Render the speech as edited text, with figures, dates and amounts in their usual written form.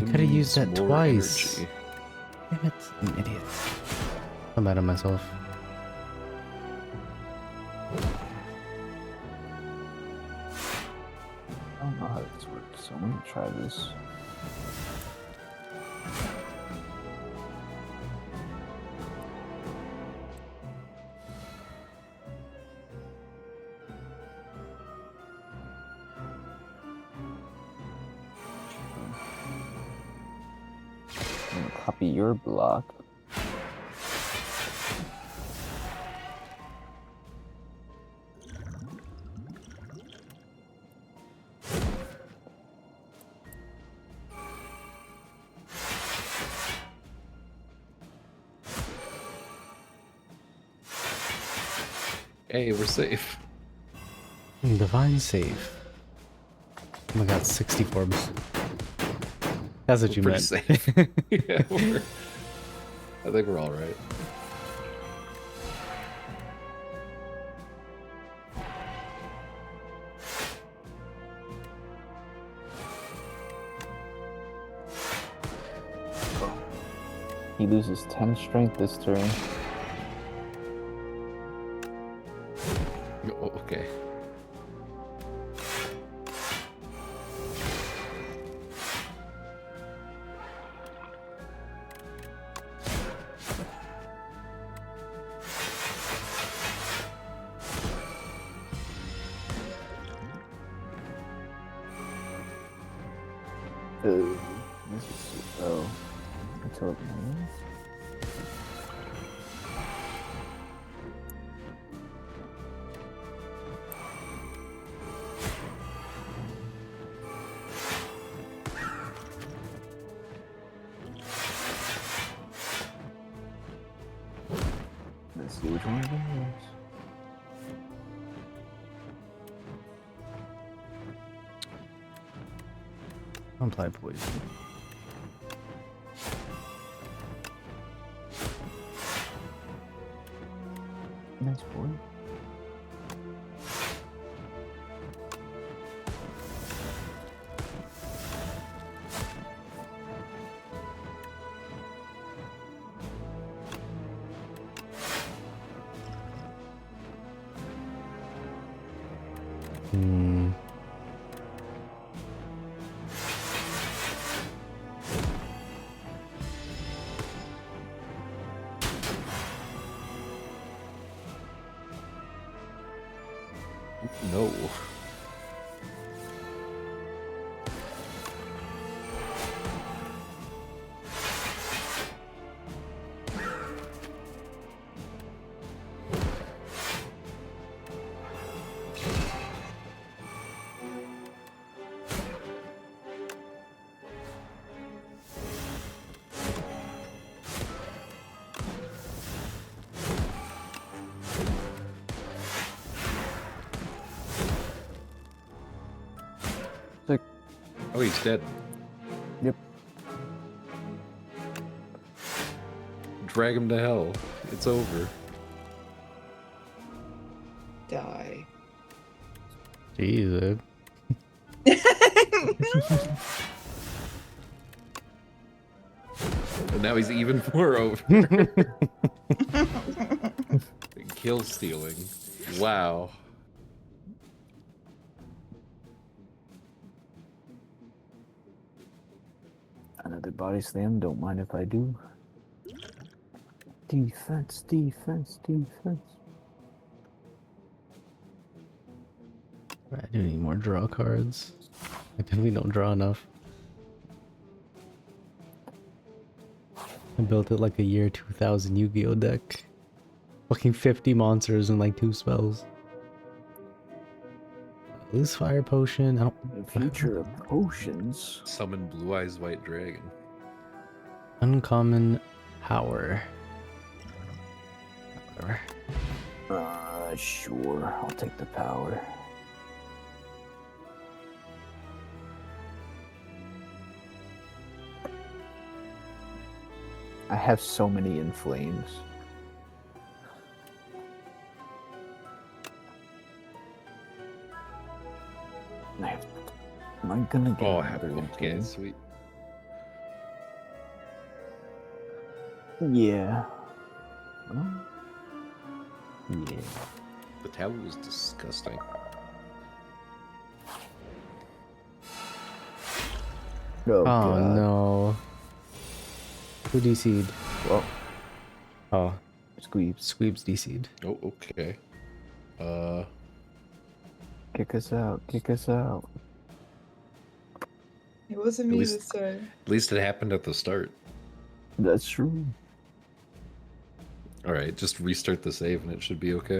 I could have used that Needs more twice. energy. Damn it, I'm an idiot. I'm mad at myself. I don't know how this works, so I'm gonna try this. I'm gonna copy your block. Hey, we're safe. Divine save. Oh my god, 64. That's what you Pretty meant. safe. Yeah, I think we're all right. He loses 10 strength this turn. Oh, okay. This is until it rains. Let's see which one of them is. I'm playing poison. Nice boy. Hmm. No. Oh, he's dead. Yep. Drag him to hell. It's over. Die. Jesus. And now he's even more over. Kill stealing. Wow. Another body slam, don't mind if I do. Defense, defense, defense. I do need more draw cards. I definitely don't draw enough. I built it like a year 2000 Yu-Gi-Oh deck. Fucking 50 monsters and like 2 spells. Loose fire potion. I don't. The future of potions. Summon Blue Eyes White Dragon. Uncommon power. Whatever. Sure. I'll take the power. I have so many in flames. Am I gonna get Oh, another in okay, flames? sweet. Yeah. Oh. Yeah. The tablet was disgusting. Oh, Oh God. no. Who DC'd? Well, Oh, Squeebs, Squeebs DC'd. Oh, okay. kick us out. Kick us out. It wasn't At me least- this time. At least it happened at the start. That's true. All right, just restart the save and it should be okay.